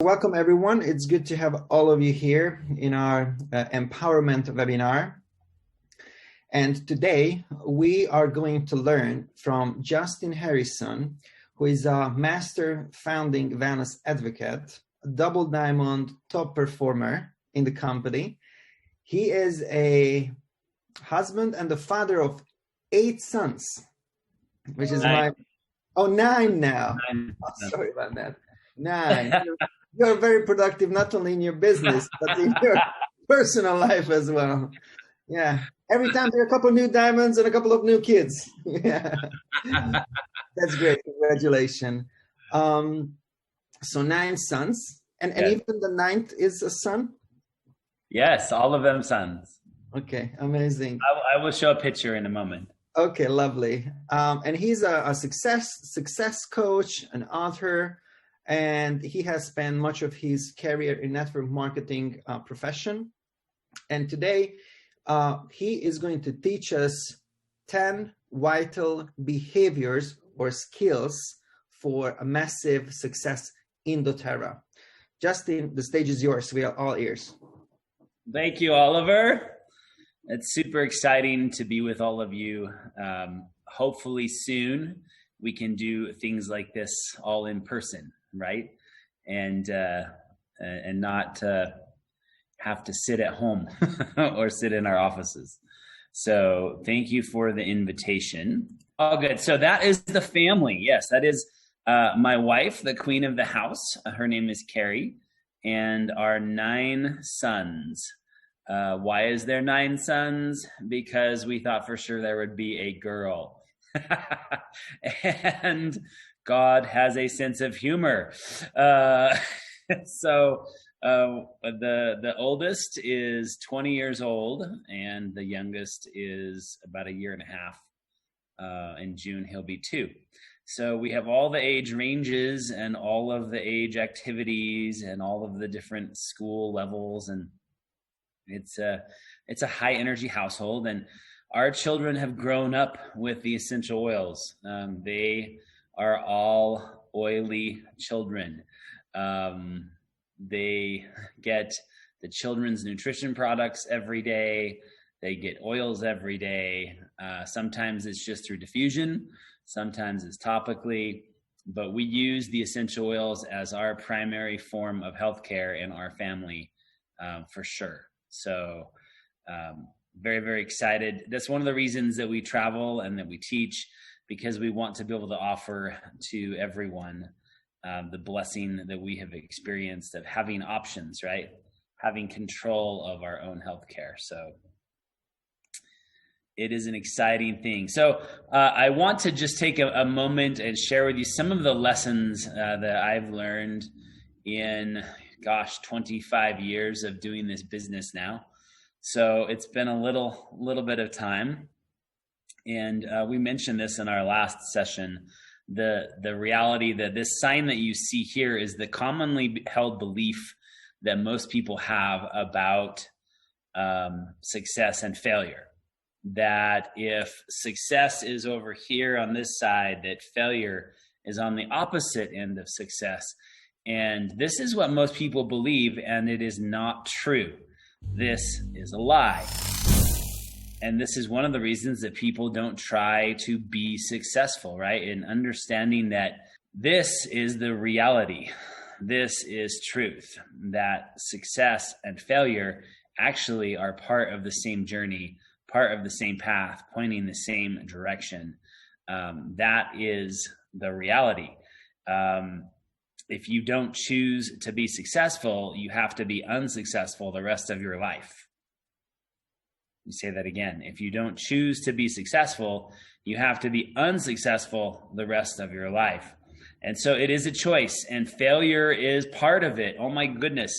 Welcome, everyone. It's good to have all of you here in our empowerment webinar. And today we are going to learn from Justin Harrison, who is a master founding wellness advocate, a double diamond top performer in the company. He is a husband and the father of 8 sons, which is nine now. Nine. Oh, sorry about that. 9. You're very productive, not only in your business, but in your personal life as well. Yeah. Every time there are a couple of new diamonds and a couple of new kids. Yeah. That's great. Congratulations. So 9 sons. And even the 9th is a son? Yes, all of them sons. Okay, amazing. I will show a picture in a moment. Okay, lovely. And he's a success coach, an author, and he has spent much of his career in network marketing profession. And today, he is going to teach us 10 vital behaviors or skills for a massive success in doTERRA. Justin, the stage is yours. We are all ears. Thank you, Oliver. It's super exciting to be with all of you. Hopefully soon we can do things like this all in person, right? And not have to sit at home or sit in our offices. So thank you for the invitation. All good. So that is the family. Yes, that is my wife, the queen of the house. Her name is Carrie, and our 9 sons. Why is there 9 sons? Because we thought for sure there would be a girl. And God has a sense of humor. So the oldest is 20 years old, and the youngest is about a year and a half. In June, he'll be 2. So we have all the age ranges and all of the age activities and all of the different school levels, and it's a high energy household. And our children have grown up with the essential oils. They are all oily children. They get the children's nutrition products every day. They get oils every day. Sometimes it's just through diffusion. Sometimes it's topically. But we use the essential oils as our primary form of healthcare in our family, for sure. So very, very excited. That's one of the reasons that we travel and that we teach, because we want to be able to offer to everyone the blessing that we have experienced of having options, right? Having control of our own healthcare. So it is an exciting thing. So I want to just take a moment and share with you some of the lessons that I've learned in, 25 years of doing this business now. So it's been a little bit of time. And we mentioned this in our last session, the reality that this sign that you see here is the commonly held belief that most people have about success and failure. That if success is over here on this side, that failure is on the opposite end of success. And this is what most people believe, and it is not true. This is a lie. And this is one of the reasons that people don't try to be successful, right? In understanding that this is the reality. This is truth, that success and failure actually are part of the same journey, part of the same path, pointing the same direction. That is the reality. If you don't choose to be successful, you have to be unsuccessful the rest of your life. Let me say that again. If you don't choose to be successful, you have to be unsuccessful the rest of your life. And so it is a choice, and failure is part of it. Oh my goodness.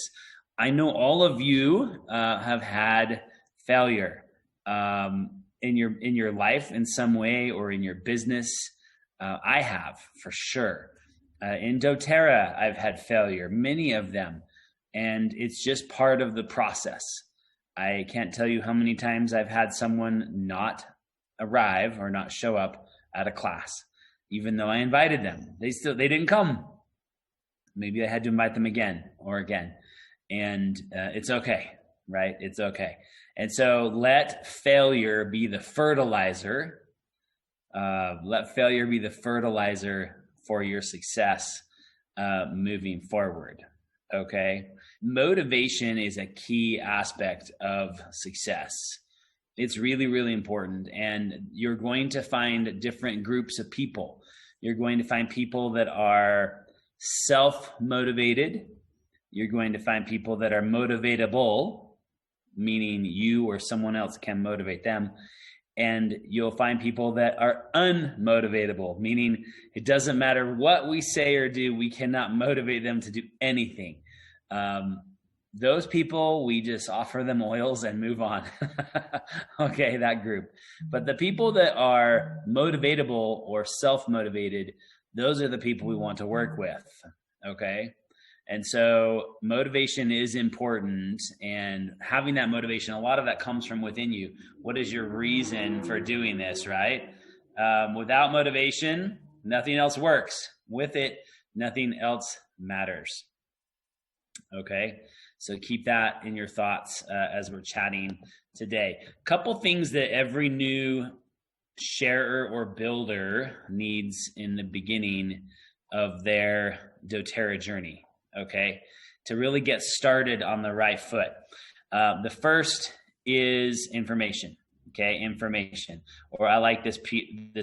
I know all of you have had failure in your life in some way, or in your business. I have, for sure. In doTERRA, I've had failure, many of them, and it's just part of the process. I can't tell you how many times I've had someone not arrive or not show up at a class, even though I invited them. They didn't come. Maybe I had to invite them again or again. And it's okay, right? It's okay. And so let failure be the fertilizer. Let failure be the fertilizer for your success moving forward. Okay. Motivation is a key aspect of success. It's really, really important. And you're going to find different groups of people. You're going to find people that are self-motivated. You're going to find people that are motivatable, meaning you or someone else can motivate them. And you'll find people that are unmotivatable, meaning it doesn't matter what we say or do, we cannot motivate them to do anything. Those people, we just offer them oils and move on. Okay, that group. But the people that are motivatable or self-motivated, those are the people we want to work with. Okay. And so motivation is important, and having that motivation, a lot of that comes from within you. What is your reason for doing this, right? Without motivation, nothing else works. With it, nothing else matters. Okay, so keep that in your thoughts as we're chatting today. A couple things that every new sharer or builder needs in the beginning of their doTERRA journey. Okay, to really get started on the right foot. The first is information. Okay, information. Or I like this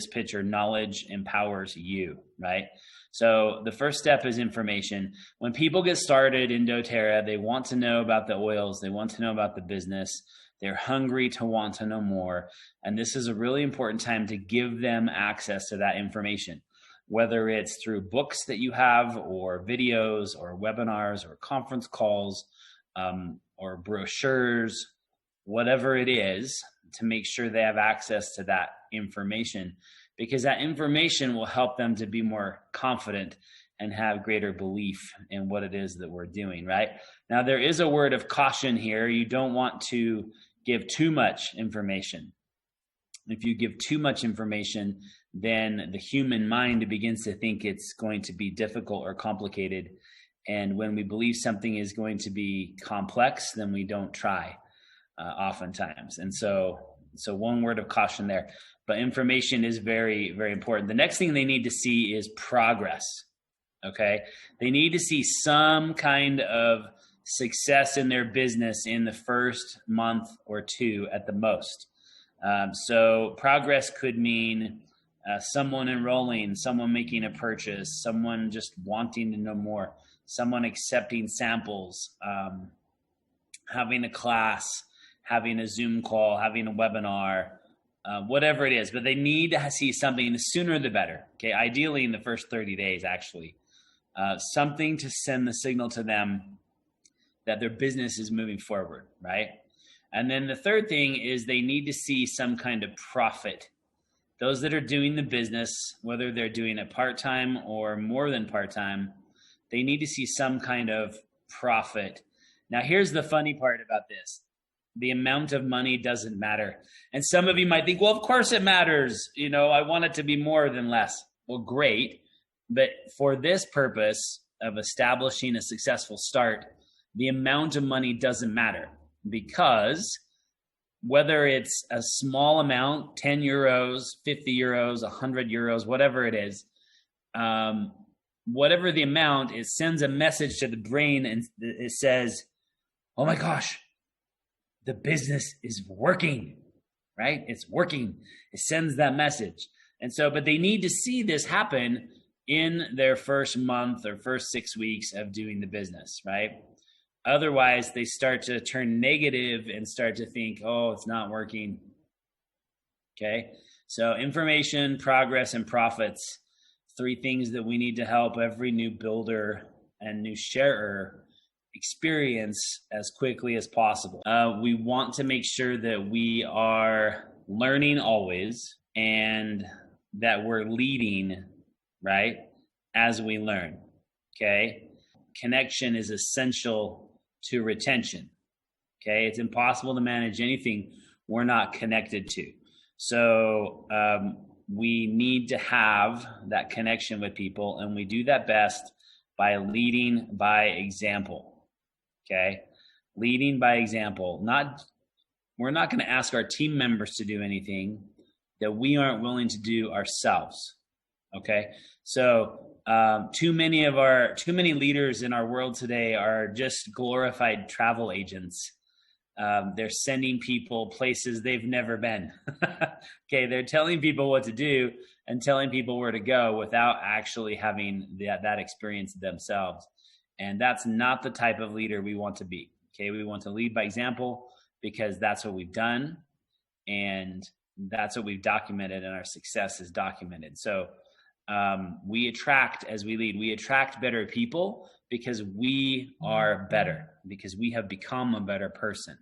picture, knowledge empowers you, right? So the first step is information. When people get started in doTERRA, they want to know about the oils. They want to know about the business. They're hungry to want to know more. And this is a really important time to give them access to that information, whether it's through books that you have or videos or webinars or conference calls or brochures, whatever it is, to make sure they have access to that information, because that information will help them to be more confident and have greater belief in what it is that we're doing, right? Now, there is a word of caution here. You don't want to give too much information. If you give too much information, then the human mind begins to think it's going to be difficult or complicated. And when we believe something is going to be complex, then we don't try oftentimes. And so one word of caution there. But information is very, very important. The next thing they need to see is progress. Okay? They need to see some kind of success in their business in the first month or two at the most. So progress could mean someone enrolling, someone making a purchase, someone just wanting to know more, someone accepting samples, having a class, having a Zoom call, having a webinar, whatever it is. But they need to see something. The sooner the better. Okay, ideally in the first 30 days, actually. Something to send the signal to them that their business is moving forward, right? And then the third thing is they need to see some kind of profit. Those that are doing the business, whether they're doing it part-time or more than part-time, they need to see some kind of profit. Now, here's the funny part about this. The amount of money doesn't matter. And some of you might think, well, of course it matters. You know, I want it to be more than less. Well, great. But for this purpose of establishing a successful start, the amount of money doesn't matter, because whether it's a small amount, 10 euros, 50 euros, 100 euros, whatever it is, whatever the amount, it sends a message to the brain and it says, oh my gosh, the business is working, right? It's working. It sends that message. And so, but they need to see this happen in their first month or first 6 weeks of doing the business, right? Otherwise, they start to turn negative and start to think, oh, it's not working. Okay. So information, progress, and profits, 3 things that we need to help every new builder and new sharer experience as quickly as possible. We want to make sure that we are learning always and that we're leading, right, as we learn. Okay. Connection is essential to retention. Okay. It's impossible to manage anything we're not connected to. So we need to have that connection with people, and we do that best by leading by example. Okay? Leading by example. We're not going to ask our team members to do anything that we aren't willing to do ourselves. Okay? So too many leaders in our world today are just glorified travel agents. They're sending people places they've never been. Okay, they're telling people what to do and telling people where to go without actually having that experience themselves. And that's not the type of leader we want to be. Okay, we want to lead by example because that's what we've done and that's what we've documented, and our success is documented. So we attract, as we lead, we attract better people because we are better, because we have become a better person.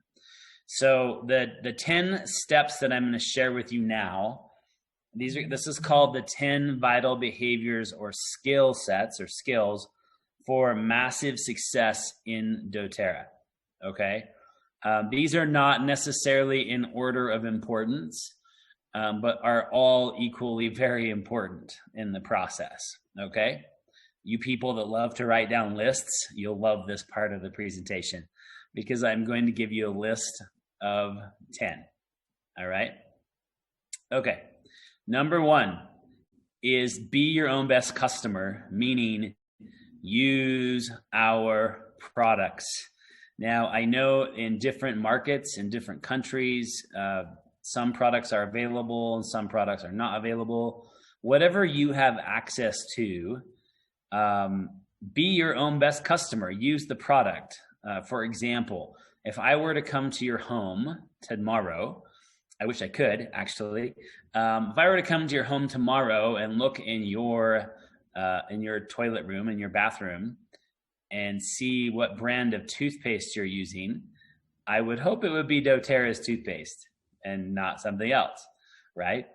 So the 10 steps that I'm going to share with you now, this is called the 10 vital behaviors or skill sets or skills for massive success in doTERRA. Okay. These are not necessarily in order of importance, but are all equally very important in the process. Okay. You people that love to write down lists, you'll love this part of the presentation because I'm going to give you a list of 10. All right. Okay. Number 1 is be your own best customer, meaning use our products. Now, I know in different markets, in different countries, some products are available and some products are not available. Whatever you have access to, be your own best customer. Use the product. For example, if I were to come to your home tomorrow, I wish I could actually. If I were to come to your home tomorrow and look in your toilet room, in your bathroom, and see what brand of toothpaste you're using, I would hope it would be doTERRA's toothpaste and not something else, right?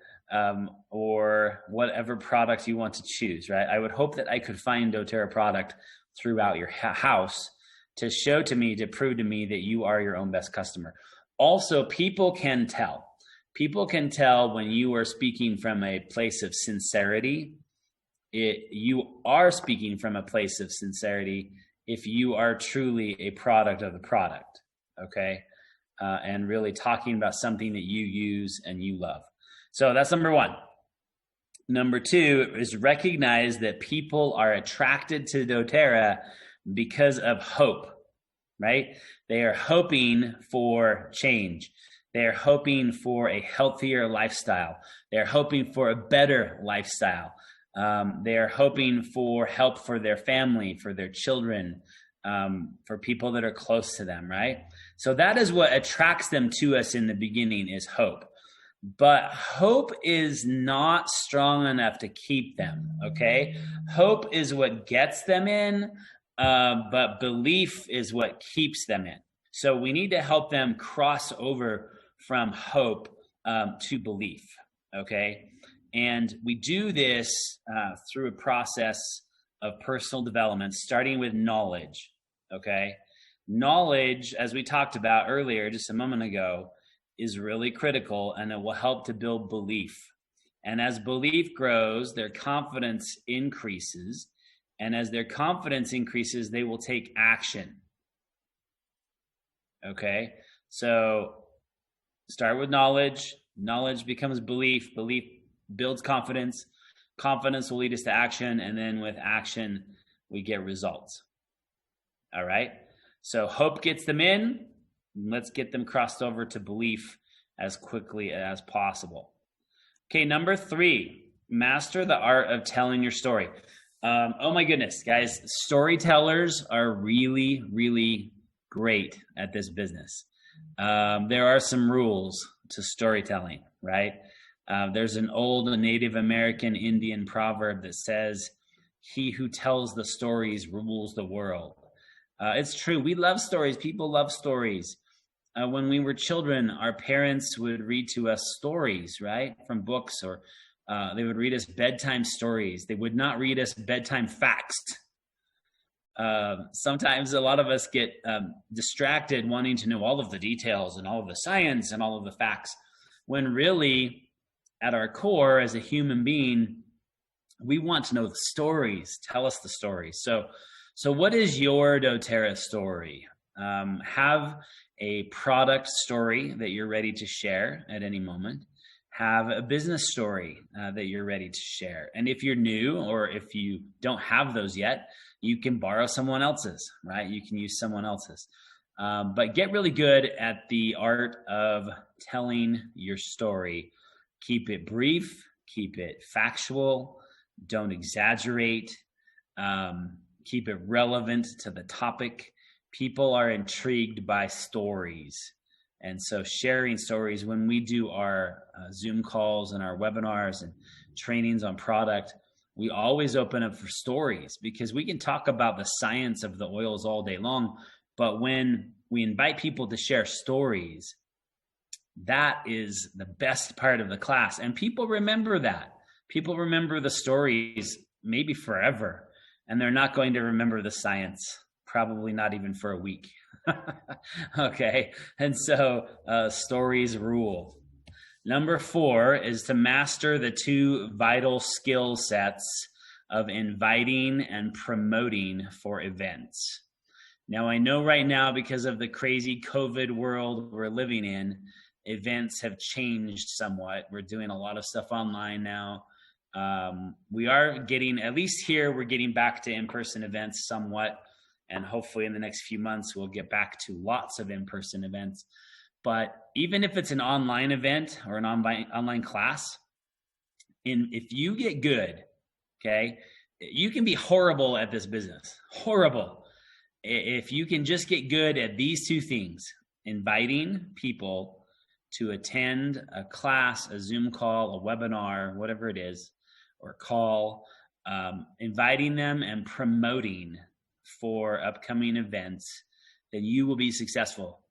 Or whatever product you want to choose, right? I would hope that I could find doTERRA product throughout your house to show to me, to prove to me that you are your own best customer. Also, people can tell. People can tell when you are speaking from a place of sincerity. You are speaking from a place of sincerity if you are truly a product of the product, okay? And really talking about something that you use and you love. So that's number 1. Number 2 is recognize that people are attracted to doTERRA because of hope, right? They are hoping for change. They're hoping for a healthier lifestyle. They're hoping for a better lifestyle. They're hoping for help for their family, for their children, for people that are close to them, right? So that is what attracts them to us in the beginning, is hope. But hope is not strong enough to keep them, okay? Hope is what gets them in, but belief is what keeps them in. So we need to help them cross over from hope to belief, okay? And we do this through a process of personal development, starting with knowledge, okay? Knowledge, as we talked about earlier just a moment ago, is really critical, and it will help to build belief. And as belief grows, their confidence increases. And as their confidence increases, they will take action. Okay? So start with knowledge. Knowledge becomes belief. Belief builds confidence. Confidence will lead us to action. And then with action, we get results. All right? So hope gets them in. Let's get them crossed over to belief as quickly as possible. Okay, number 3, master the art of telling your story. Oh my goodness, guys, storytellers are really, really great at this business. There are some rules to storytelling, right? There's an old Native American Indian proverb that says, "He who tells the stories rules the world." It's true. We love stories. People love stories. When we were children, our parents would read to us stories, right, from books, or they would read us bedtime stories. They would not read us bedtime facts. Sometimes a lot of us get distracted wanting to know all of the details and all of the science and all of the facts, when really, at our core, as a human being, we want to know the stories. Tell us the stories. So what is your doTERRA story? Have a product story that you're ready to share at any moment. Have a business story that you're ready to share. And if you're new, or if you don't have those yet, you can borrow someone else's, right? You can use someone else's. But get really good at the art of telling your story. Keep it brief, keep it factual, don't exaggerate, keep it relevant to the topic. People are intrigued by stories. And so sharing stories, when we do our Zoom calls and our webinars and trainings on product, we always open up for stories, because we can talk about the science of the oils all day long. But when we invite people to share stories, that is the best part of the class. And people remember that. People remember the stories maybe forever, and they're not going to remember the science, probably not even for a week. Okay. And so stories rule. Number 4 is to master the 2 vital skill sets of inviting and promoting for events. Now, I know right now, because of the crazy COVID world we're living in, events have changed somewhat. We're doing a lot of stuff online now. We are getting, at least here, we're getting back to in-person events somewhat. And hopefully in the next few months, we'll get back to lots of in-person events. But even if it's an online event or an online class, if you get good, okay, you can be horrible at this business, horrible. If you can just get good at these 2 things, inviting people to attend a class, a Zoom call, a webinar, whatever it is, or call, inviting them and promoting for upcoming events, then you will be successful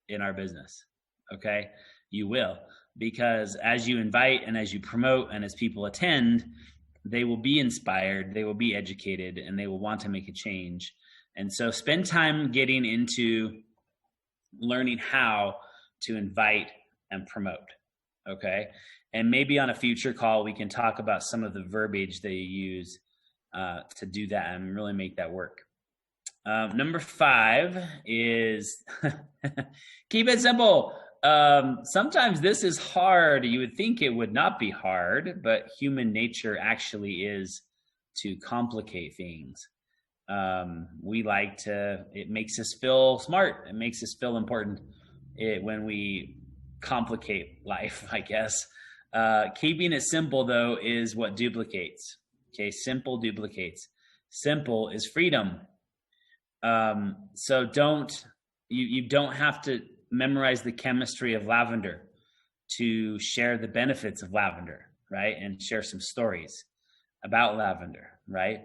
in our business. Okay? You will, because as you invite and as you promote and as people attend, they will be inspired, they will be educated, and they will want to make a change. And so spend time getting into learning how to invite and promote. Okay? And maybe on a future call, we can talk about some of the verbiage that you use to do that and really make that work. Number 5 is keep it simple. Sometimes this is hard. You would think it would not be hard, but human nature actually is to complicate things. We like to, it makes us feel smart. It makes us feel important when we complicate life, I guess. Keeping it simple, though, is what duplicates. Okay, simple duplicates. Simple is freedom. So you don't have to memorize the chemistry of lavender to share the benefits of lavender, right? And share some stories about lavender, right?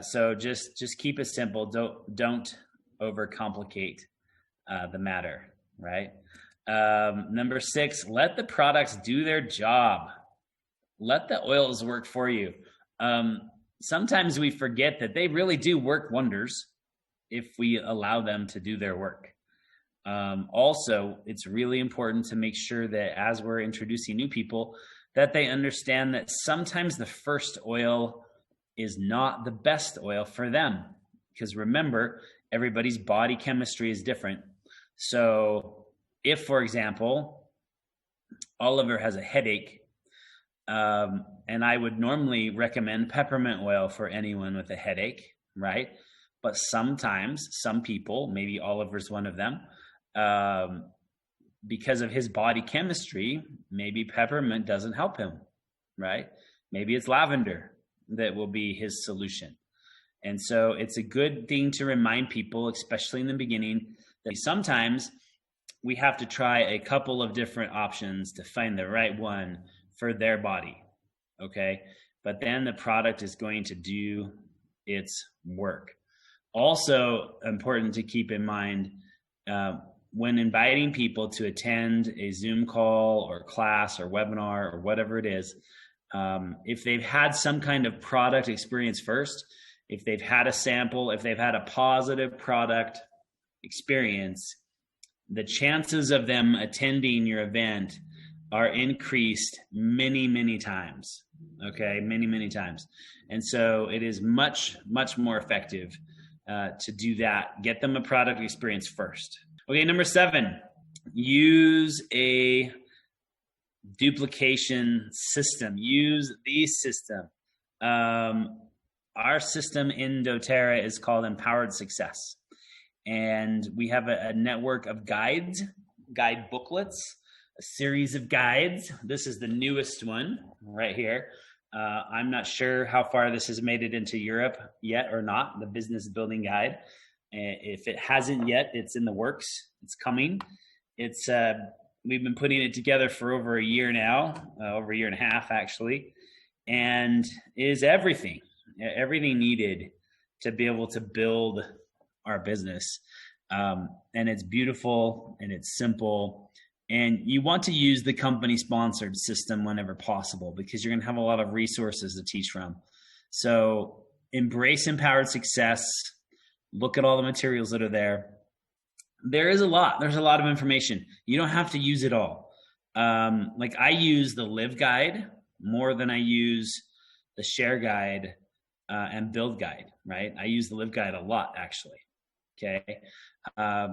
So just keep it simple. Don't overcomplicate the matter, right? Number 6, let the products do their job. Let the oils work for you. Sometimes we forget that they really do work wonders if we allow them to do their work. Also, it's really important to make sure that as we're introducing new people, that they understand that sometimes the first oil is not the best oil for them. Because remember, everybody's body chemistry is different. So if, for example, Oliver has a headache, and I would normally recommend peppermint oil for anyone with a headache, right? But sometimes some people, maybe Oliver's one of them, because of his body chemistry, maybe peppermint doesn't help him, right? Maybe it's lavender that will be his solution. And so it's a good thing to remind people, especially in the beginning, that sometimes we have to try a couple of different options to find the right one for their body, okay? But then the product is going to do its work. Also important to keep in mind, when inviting people to attend a Zoom call or class or webinar or whatever it is, if they've had some kind of product experience first, if they've had a sample, if they've had a positive product experience, the chances of them attending your event are increased many, many times. Okay, many, many times. And so it is much, much more effective to do that. Get them a product experience first. Okay, number 7, use a duplication system. Use the system. Our system in doTERRA is called Empowered Success. And we have a network of guides, guide booklets, a series of guides. This is the newest one right here. I'm not sure how far this has made it into Europe yet or not, the business building guide. If it hasn't yet, it's in the works. It's coming. It's we've been putting it together for over a year now, over a year and a half actually, and is everything needed to be able to build our business. And it's beautiful and it's simple. And you want to use the company sponsored system whenever possible, because you're going to have a lot of resources to teach from. So embrace Empowered Success. Look at all the materials that are there. There's a lot of information. You don't have to use it all. Like I use the Live Guide more than I use the Share Guide and Build Guide, right? I use the Live Guide a lot actually. Okay.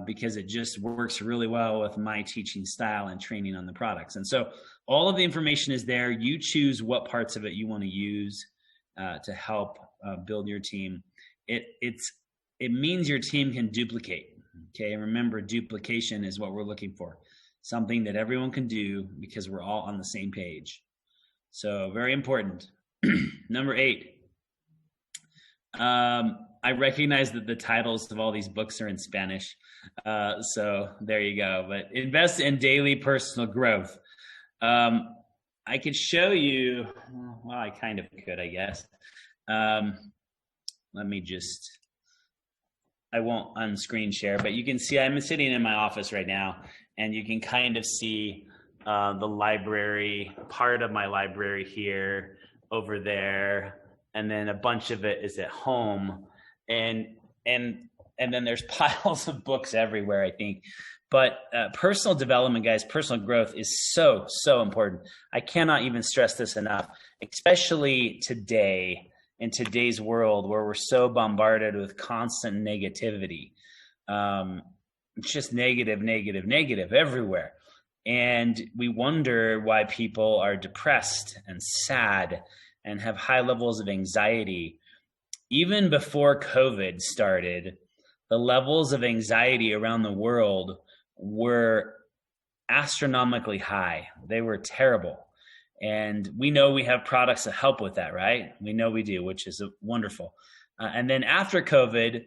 Because it just works really well with my teaching style and training on the products. And so all of the information is there. You choose what parts of it you want to use to help build your team. It means your team can duplicate. Okay. And remember, duplication is what we're looking for. Something that everyone can do because we're all on the same page. So very important. Number 8. I recognize that the titles of all these books are in Spanish. So there you go. But invest in daily personal growth. I could show you, well, I kind of could, I guess. Let me just, I won't unscreen share, but you can see I'm sitting in my office right now, and you can kind of see the library, part of my library here, over there, and then a bunch of it is at home. And then there's piles of books everywhere, I think. But personal development, guys, personal growth is so, so important. I cannot even stress this enough, especially today, in today's world where we're so bombarded with constant negativity. It's just negative everywhere. And we wonder why people are depressed and sad and have high levels of anxiety. Even before COVID started, the levels of anxiety around the world were astronomically high. They were terrible. And we know we have products that help with that, right? We know we do, which is wonderful. And then after COVID,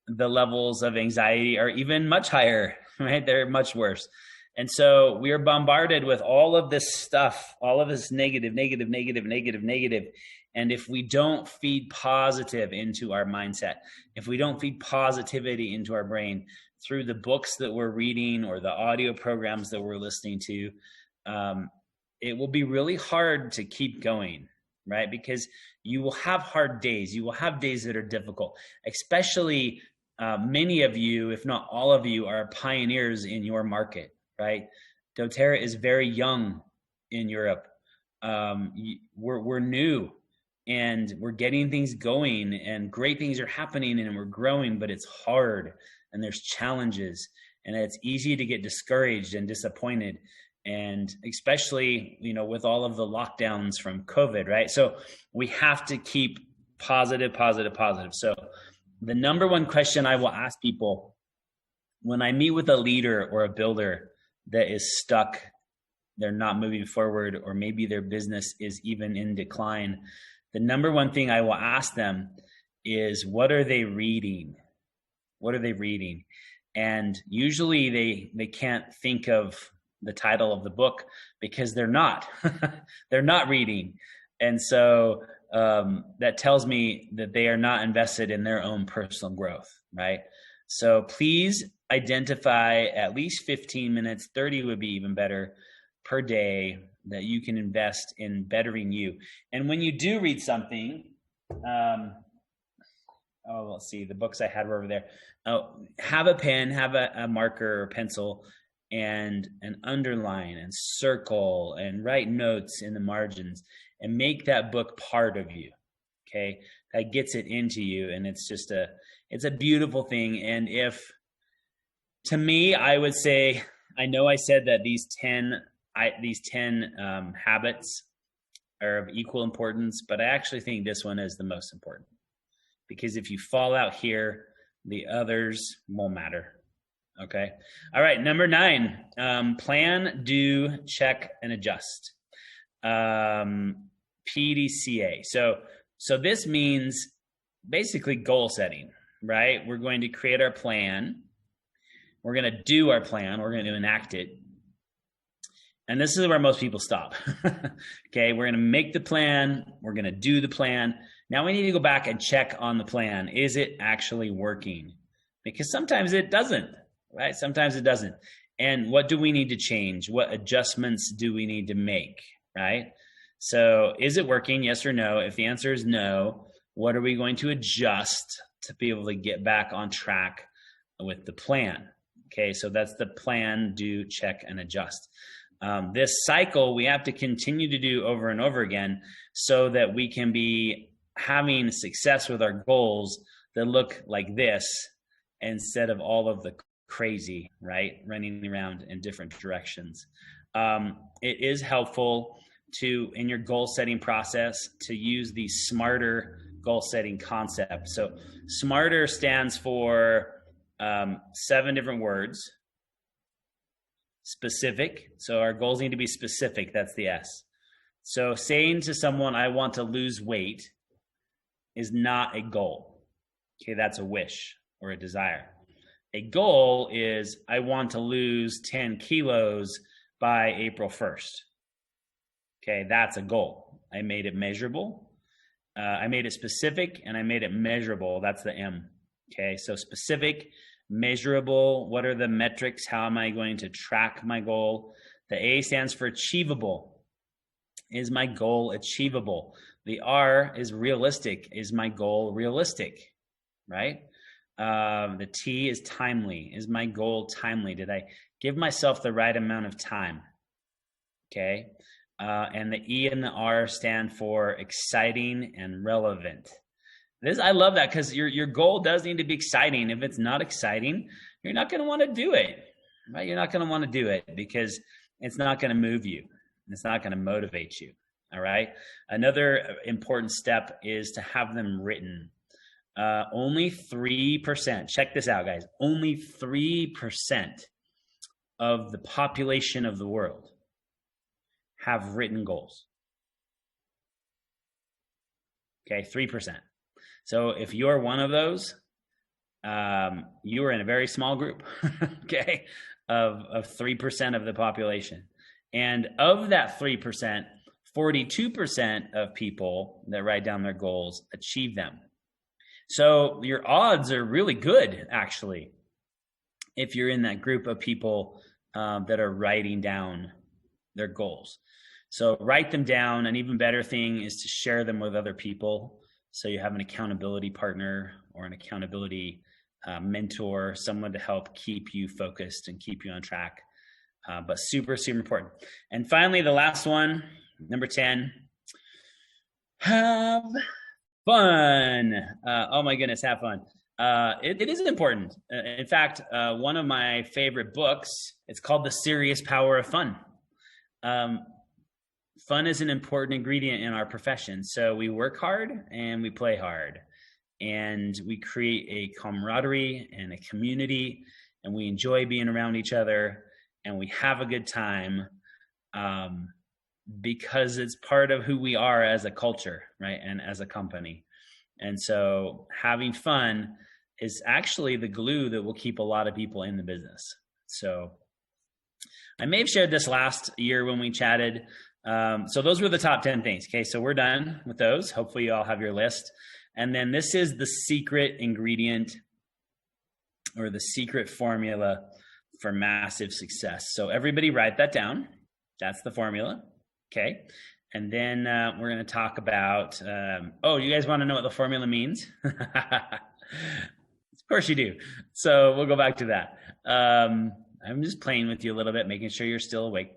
the levels of anxiety are even much higher, right? They're much worse. And so we are bombarded with all of this stuff, all of this negative. And if we don't feed positive into our mindset, if we don't feed positivity into our brain through the books that we're reading or the audio programs that we're listening to, it will be really hard to keep going, right? Because you will have hard days. You will have days that are difficult, especially many of you, if not all of you, are pioneers in your market, right? doTERRA is very young in Europe. We're new. And we're getting things going and great things are happening and we're growing, but it's hard and there's challenges and it's easy to get discouraged and disappointed. And especially, with all of the lockdowns from COVID, right? So we have to keep positive. So the number one question I will ask people when I meet with a leader or a builder that is stuck, they're not moving forward, or maybe their business is even in decline, the number one thing I will ask them is, what are they reading? What are they reading? And usually they can't think of the title of the book because they're not. They're not reading. And so that tells me that they are not invested in their own personal growth, right? So please identify at least 15 minutes, 30 would be even better, per day that you can invest in bettering you. And when you do read something, let's see, the books I had were over there. Have a pen, have a marker or pencil, and underline and circle and write notes in the margins and make that book part of you. Okay. That gets it into you. And it's a beautiful thing. And to me, I would say, I know I said that these 10 habits are of equal importance, but I actually think this one is the most important, because if you fall out here, the others won't matter. Okay. All right. Number 9, plan, do, check, and adjust. PDCA. So this means basically goal setting, right? We're going to create our plan. We're going to do our plan. We're going to enact it. And this is where most people stop. Okay. We're going to make the plan. We're going to do the plan. Now we need to go back and check on the plan. Is it actually working? Because sometimes it doesn't, right? Sometimes it doesn't. And what do we need to change? What adjustments do we need to make, right? So is it working? Yes or no? If the answer is no, what are we going to adjust to be able to get back on track with the plan? Okay, so that's the plan, do, check, and adjust. This cycle we have to continue to do over and over again so that we can be having success with our goals that look like this instead of all of the crazy, right? Running around in different directions. It is helpful in your goal setting process to use the SMARTER goal setting concept. So SMARTER stands for 7 different words. Specific. So our goals need to be specific. That's the S. So saying to someone, I want to lose weight, is not a goal. Okay, that's a wish or a desire. A goal is, I want to lose 10 kilos by April 1st. Okay, that's a goal. I made it measurable. I made it specific, and I made it measurable. That's the M. Okay, so specific, measurable. What are the metrics? How am I going to track my goal? The A stands for achievable. Is my goal achievable? The R is realistic. Is my goal realistic? Right? The T is timely. Is my goal timely? Did I give myself the right amount of time? Okay. And the E and the R stand for exciting and relevant. I love that, because your goal does need to be exciting. If it's not exciting, you're not going to want to do it, right? You're not going to want to do it because it's not going to move you. It's not going to motivate you. All right. Another important step is to have them written. Only 3%. Check this out, guys. Only 3% of the population of the world have written goals. Okay, 3%. So if you're one of those, you are in a very small group, okay, of 3% of the population. And of that 3%, 42% of people that write down their goals achieve them. So your odds are really good, actually, if you're in that group of people that are writing down their goals. So write them down. An even better thing is to share them with other people. So you have an accountability partner or an accountability mentor, someone to help keep you focused and keep you on track. But super, super important. And finally, the last one, number 10, have fun. Oh my goodness, have fun. It is important. In fact, one of my favorite books, it's called The Serious Power of Fun. Fun is an important ingredient in our profession. So we work hard and we play hard, and we create a camaraderie and a community, and we enjoy being around each other, and we have a good time because it's part of who we are as a culture, right? And as a company. And so having fun is actually the glue that will keep a lot of people in the business. So I may have shared this last year when we chatted. So those were the top 10 things. Okay. So we're done with those. Hopefully you all have your list. And then this is the secret ingredient or the secret formula for massive success. So everybody write that down. That's the formula. Okay. And then we're going to talk about, you guys want to know what the formula means? Of course you do. So we'll go back to that. I'm just playing with you a little bit, making sure you're still awake.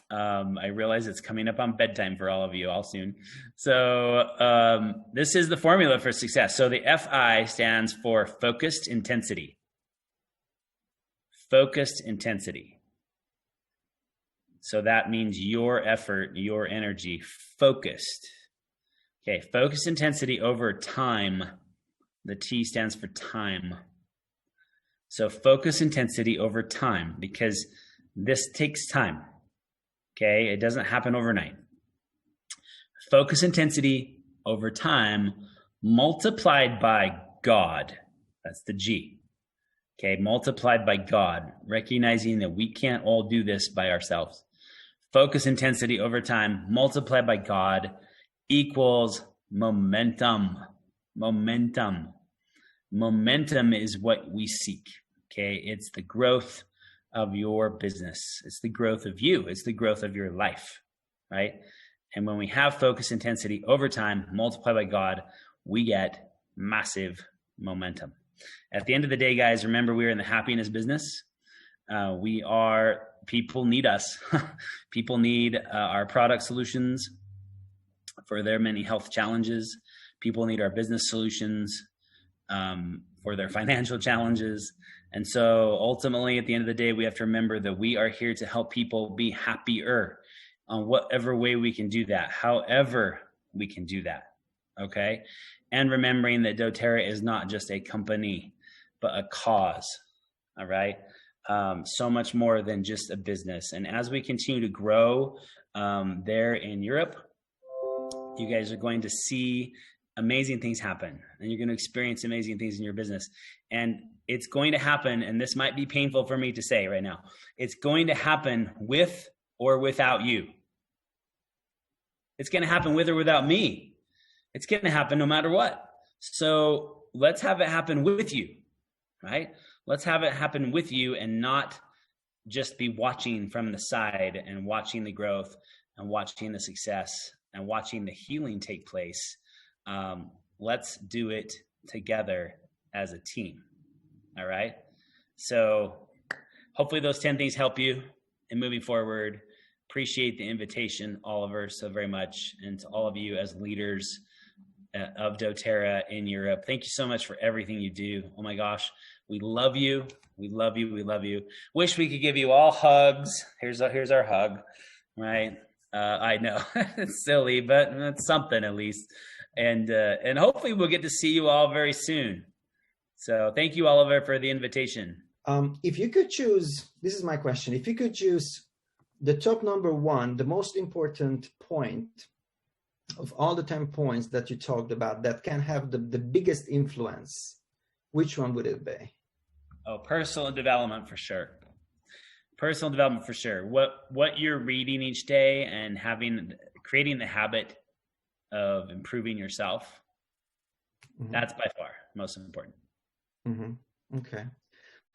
I realize it's coming up on bedtime for all of you all soon. So this is the formula for success. So the FI stands for focused intensity. Focused intensity. So that means your effort, your energy, focused. Okay, focused intensity over time. The T stands for time. So focus intensity over time, because this takes time. Okay, it doesn't happen overnight. Focus intensity over time multiplied by God. That's the G. Okay, multiplied by God, recognizing that we can't all do this by ourselves. Focus intensity over time multiplied by God equals momentum. Momentum. Momentum is what we seek. Okay, it's the growth of your business. It's the growth of you. It's the growth of your life, right? And when we have focus intensity over time multiplied by God, we get massive momentum. At the end of the day, guys, remember, we're in the happiness business. People need us. People need our product solutions for their many health challenges. People need our business solutions for their financial challenges. And so ultimately, at the end of the day, we have to remember that we are here to help people be happier on whatever way we can do that, however we can do that, okay? And remembering that doTERRA is not just a company, but a cause, all right? So much more than just a business. And as we continue to grow there in Europe, you guys are going to see amazing things happen, and you're going to experience amazing things in your business. And it's going to happen, and this might be painful for me to say right now, it's going to happen with or without you. It's going to happen with or without me. It's going to happen no matter what. So let's have it happen with you, right? Let's have it happen with you and not just be watching from the side and watching the growth and watching the success and watching the healing take place. Let's do it together as a team. All right. So hopefully those 10 things help you in moving forward. Appreciate the invitation, Oliver, so very much. And to all of you as leaders of doTERRA in Europe, thank you so much for everything you do. Oh my gosh. We love you. We love you. We love you. Wish we could give you all hugs. Here's our hug, right? I know it's silly, but it's something at least. And hopefully we'll get to see you all very soon. So thank you, Oliver, for the invitation. If you could choose, this is my question. If you could choose the top number one, the most important point of all the 10 points that you talked about that can have the biggest influence, which one would it be? Oh, personal development for sure. Personal development for sure. What you're reading each day and creating the habit of improving yourself. Mm-hmm. That's by far most important. Mm-hmm. Okay.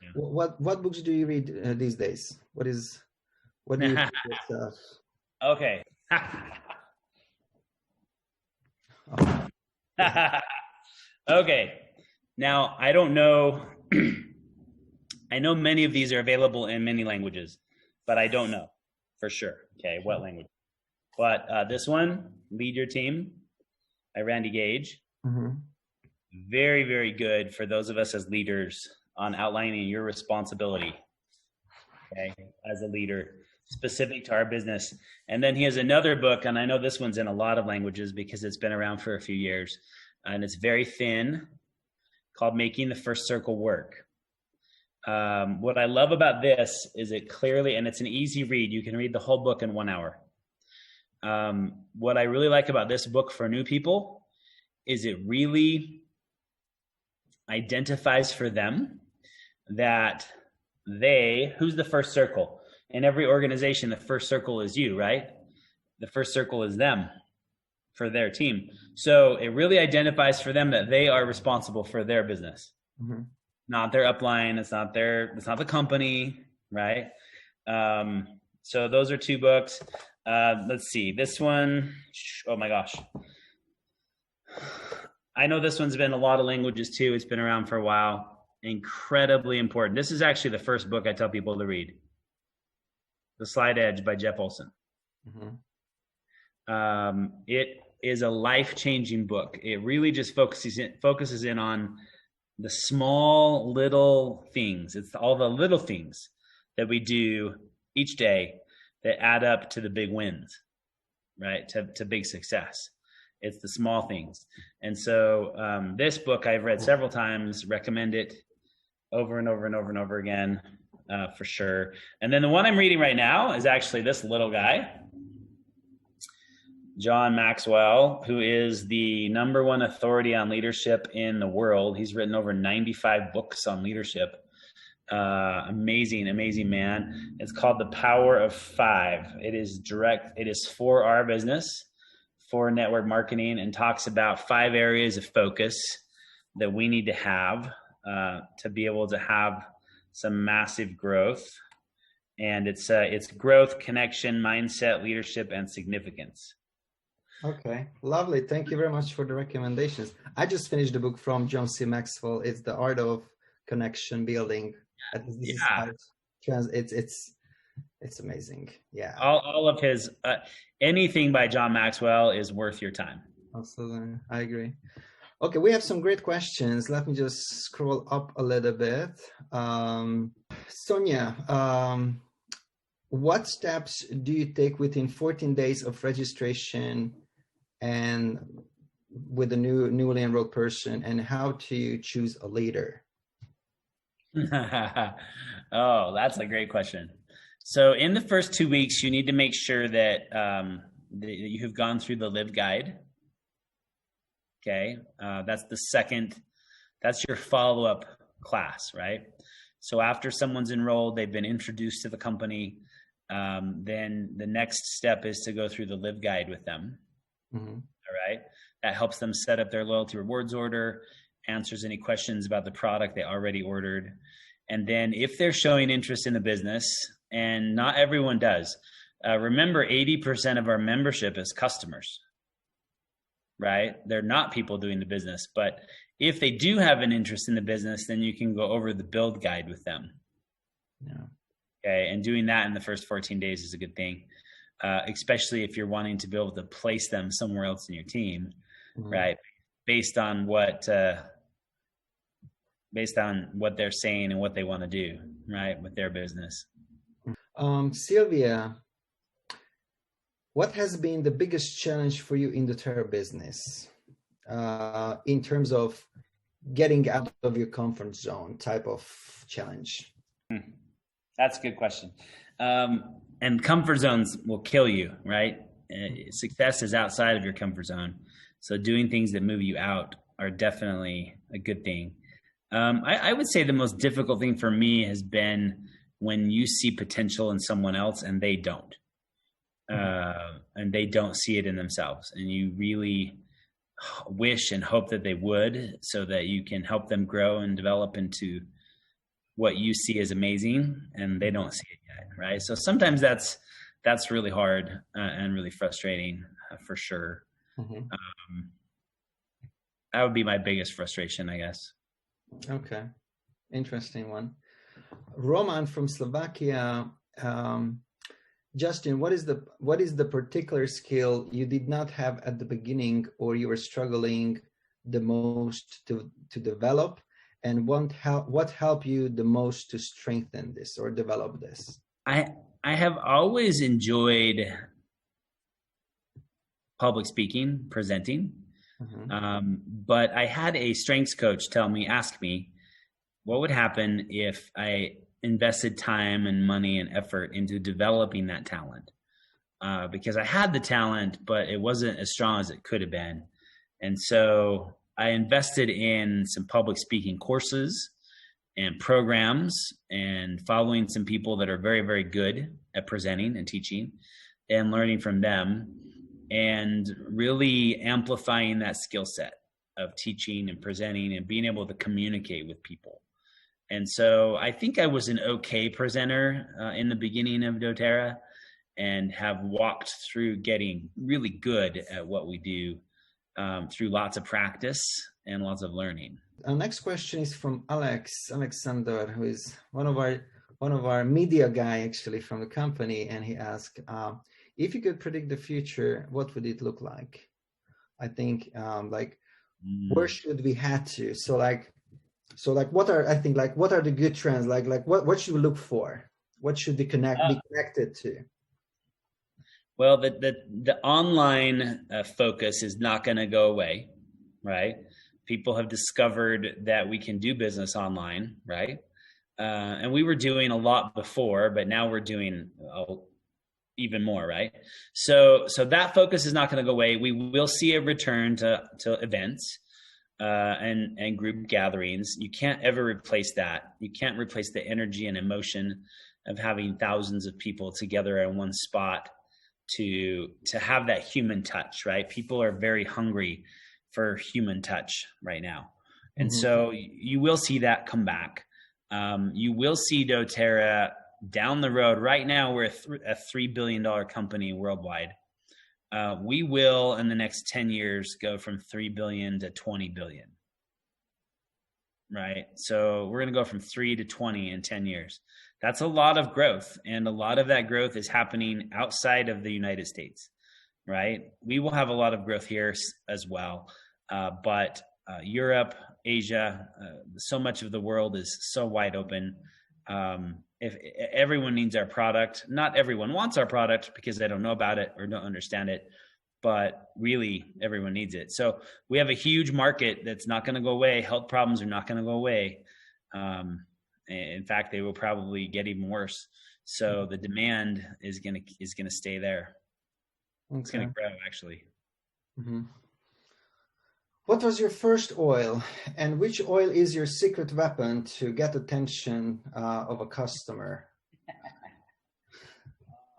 Yeah. What books do you read these days? What do you read yourself? Okay. Okay. Now, I don't know. I know many of these are available in many languages, but I don't know for sure. Okay, what language? But this one, Lead Your Team, by Randy Gage. Mm-hmm. Very, very good for those of us as leaders on outlining your responsibility, okay, as a leader, specific to our business. And then he has another book, and I know this one's in a lot of languages because it's been around for a few years, and it's very thin, called Making the First Circle Work. What I love about this is it clearly, and it's an easy read. You can read the whole book in 1 hour. What I really like about this book for new people is it really identifies for them that who's the first circle? In every organization, the first circle is you, right? The first circle is them for their team. So it really identifies for them that they are responsible for their business, mm-hmm. Not their upline. It's not the company, right? So those are 2 books. Let's see, this one, oh my gosh. I know this one's been a lot of languages too. It's been around for a while. Incredibly important. This is actually the first book I tell people to read. The Slight Edge by Jeff Olson. It is a life-changing book. It really just focuses in on the small little things. It's all the little things that we do each day that add up to the big wins, right? To big success. It's the small things. And so this book I've read several times, recommend it over and over and over and over again, for sure. And then the one I'm reading right now is actually this little guy, John Maxwell, who is the #1 authority on leadership in the world. He's written over 95 books on leadership. Amazing, amazing man. It's called The Power of Five. It is for our business, for network marketing, and talks about 5 areas of focus that we need to have to be able to have some massive growth. And it's growth, connection, mindset, leadership, and significance. Okay, lovely. Thank you very much for the recommendations. I just finished the book from John C. Maxwell. It's The Art of Connection Building. It's amazing. Yeah. All of his, anything by John Maxwell is worth your time. Absolutely. I agree. Okay, we have some great questions. Let me just scroll up a little bit. Sonia, what steps do you take within 14 days of registration and with a newly enrolled person, and how to choose a leader? Oh, that's a great question. So in the first 2 weeks, you need to make sure that you have gone through the Live Guide. Okay, that's your follow-up class, right? So after someone's enrolled, they've been introduced to the company, then the next step is to go through the Live Guide with them. All right, that helps them set up their loyalty rewards order, answers any questions about the product they already ordered. And then if they're showing interest in the business, and not everyone does, remember 80% of our membership is customers, right? They're not people doing the business. But if they do have an interest in the business, then you can go over the Build Guide with them. Yeah. Okay, and doing that in the first 14 days is a good thing, especially if you're wanting to be able to place them somewhere else in your team, right? Based on what they're saying and what they want to do, right, with their business. Sylvia, what has been the biggest challenge for you in the doTERRA business, in terms of getting out of your comfort zone type of challenge? That's a good question. And comfort zones will kill you, right? Success is outside of your comfort zone. So doing things that move you out are definitely a good thing. I would say the most difficult thing for me has been when you see potential in someone else and they don't. And they don't see it in themselves. And you really wish and hope that they would, so that you can help them grow and develop into what you see as amazing, and they don't see it yet, right? So sometimes that's really hard and really frustrating, for sure. That would be my biggest frustration, I guess. Okay, interesting one. Roman from Slovakia, Justin, what is the particular skill you did not have at the beginning, or you were struggling the most to develop, and what helped you the most to strengthen this or develop this? I have always enjoyed public speaking, presenting, but I had a strengths coach ask me, what would happen if I invested time and money and effort into developing that talent? Because I had the talent, but it wasn't as strong as it could have been. And so I invested in some public speaking courses and programs, and following some people that are very, very good at presenting and teaching, and learning from them, and really amplifying that skill set of teaching and presenting and being able to communicate with people. And so I think I was an okay presenter in the beginning of doTERRA, and have walked through getting really good at what we do through lots of practice and lots of learning. Our next question is from Alexander, who is one of our media guy actually from the company, and he asked, if you could predict the future, what would it look like? I think where should we head to? So what are the good trends? What should we look for? What should be connected to? Well, the online focus is not going to go away, right? People have discovered that we can do business online, right? And we were doing a lot before, but now we're doing even more, right? So that focus is not going to go away. We will see a return to events and group gatherings. You can't ever replace that. You can't replace the energy and emotion of having thousands of people together in one spot to have that human touch, right? People are very hungry for human touch right now. And so you will see that come back. You will see doTERRA down the road. Right now, we're a $3 billion company worldwide. We will, in the next 10 years, go from 3 billion to 20 billion, right? So we're going to go from 3 to 20 in 10 years. That's a lot of growth. And a lot of that growth is happening outside of the United States, right? We will have a lot of growth here as well. But Europe, Asia, so much of the world is so wide open. If everyone needs our product, not everyone wants our product because they don't know about it or don't understand it, but really everyone needs it. So we have a huge market that's not going to go away. Health problems are not going to go away. In fact, they will probably get even worse. So the demand is going to stay there. Okay. It's going to grow, actually. Mm-hmm. What was your first oil, and which oil is your secret weapon to get attention of a customer?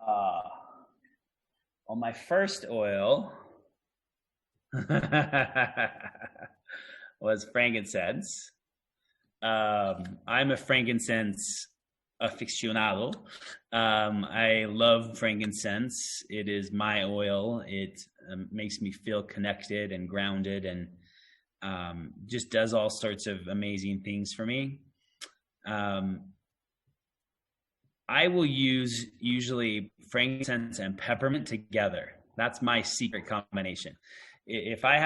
Well, my first oil was frankincense. I'm a frankincense aficionado. I love frankincense. It is my oil. It makes me feel connected and grounded, and just does all sorts of amazing things for me. I will use usually frankincense and peppermint together. That's my secret combination. If I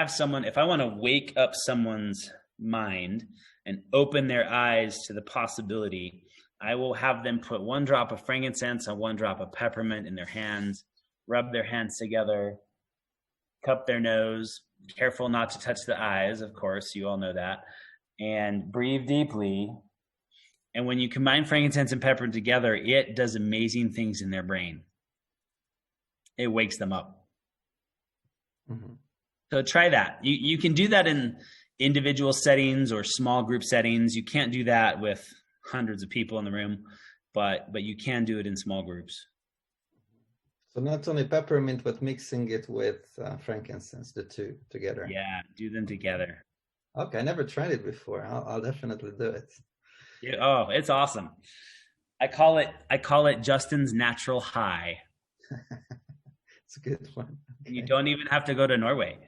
want to wake up someone's mind and open their eyes to the possibility, I will have them put 1 drop of frankincense and 1 drop of peppermint in their hands, rub their hands together, cup their nose, careful not to touch the eyes, of course, you all know that, and breathe deeply. And when you combine frankincense and peppermint together, it does amazing things in their brain. It wakes them up. Mm-hmm. So try that. You can do that in individual settings or small group settings. You can't do that with hundreds of people in the room, but you can do it in small groups. So not only peppermint, but mixing it with frankincense, the two together. Yeah, do them together. Okay, I never tried it before. I'll definitely do it. Yeah, oh, it's awesome. I call it Justin's natural high. It's a good one. Okay. You don't even have to go to Norway.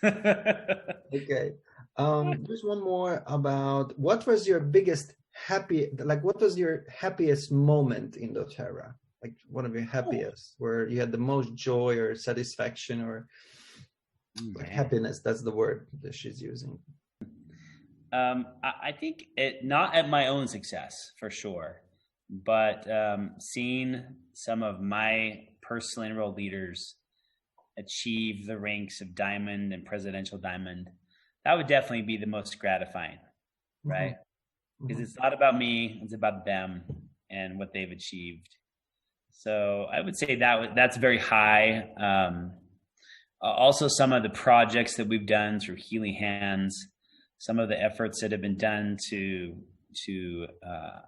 Okay. There's one more about what was your happiest moment in doTERRA? Like one of your happiest, where you had the most joy or satisfaction or happiness. That's the word that she's using. I think not at my own success for sure, but seeing some of my personally enrolled leaders achieve the ranks of diamond and presidential diamond, that would definitely be the most gratifying, right? Because it's not about me, it's about them and what they've achieved. So I would say that's very high. Also, some of the projects that we've done through Healing Hands, some of the efforts that have been done to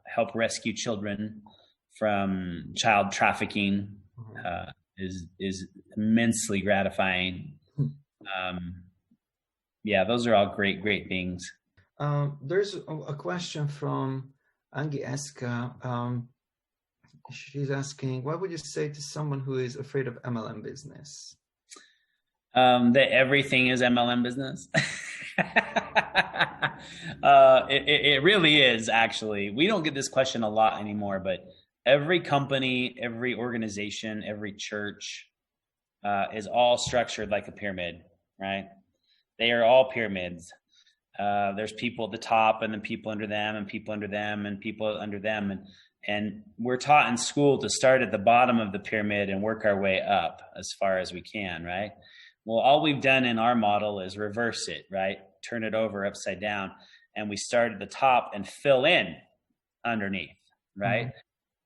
help rescue children from child trafficking is immensely gratifying. Yeah, those are all great things. There's a question from Angie Eska. She's asking, what would you say to someone who is afraid of MLM business? That everything is MLM business. It really is, actually. We don't get this question a lot anymore, but every company, every organization, every church is all structured like a pyramid, right? They are all pyramids. There's people at the top, and then people under them, and people under them, and people under them, and we're taught in school to start at the bottom of the pyramid and work our way up as far as we can, right? Well, all we've done in our model is reverse it, right? Turn it over upside down, and we start at the top and fill in underneath, right?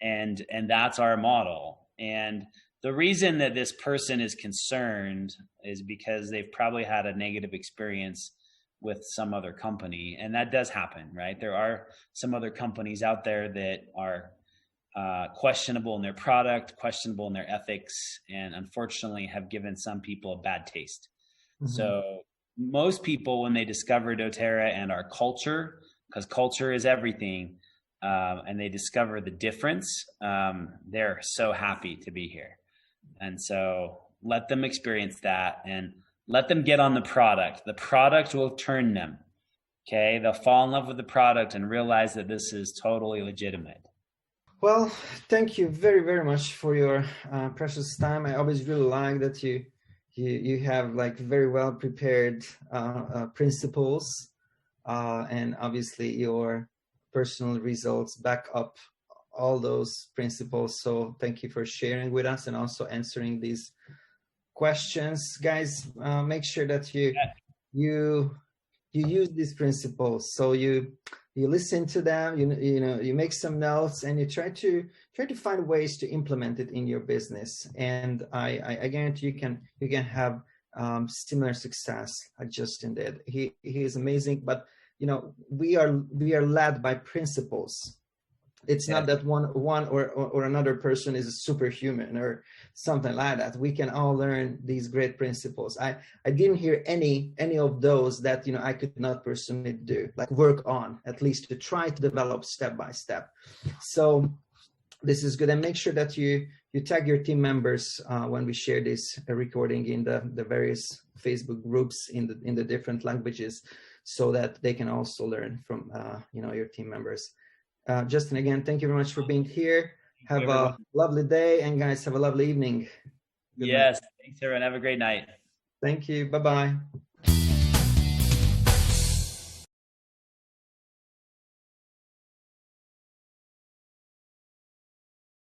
And that's our model. And the reason that this person is concerned is because they've probably had a negative experience with some other company. And that does happen, right? There are some other companies out there that are questionable in their product, questionable in their ethics, and unfortunately have given some people a bad taste. So most people, when they discover doTERRA and our culture, because culture is everything, and they discover the difference, they're so happy to be here. And so let them experience that, and let them get on the product. The product will turn them. Okay. They'll fall in love with the product and realize that this is totally legitimate. Well, thank you very, very much for your precious time. I always really like that you have like very well prepared principles, and obviously your personal results back up all those principles. So thank you for sharing with us and also answering these questions. Guys, make sure that you use these principles. So you listen to them, you make some notes, and you try to find ways to implement it in your business. And I guarantee you can have similar success like Justin did. He is amazing, but we are led by principles. It's not that one or another person is a superhuman or something like that. We can all learn these great principles. I didn't hear any of those that I could not personally do, like work on, at least to try to develop step by step. So this is good. And make sure that you tag your team members when we share this recording in the various Facebook groups in the different languages, so that they can also learn from your team members. Justin, again, thank you very much for being here. Have a lovely day, and guys, have a lovely evening. Yes, thanks everyone. Have a great night. Thank you. Bye-bye.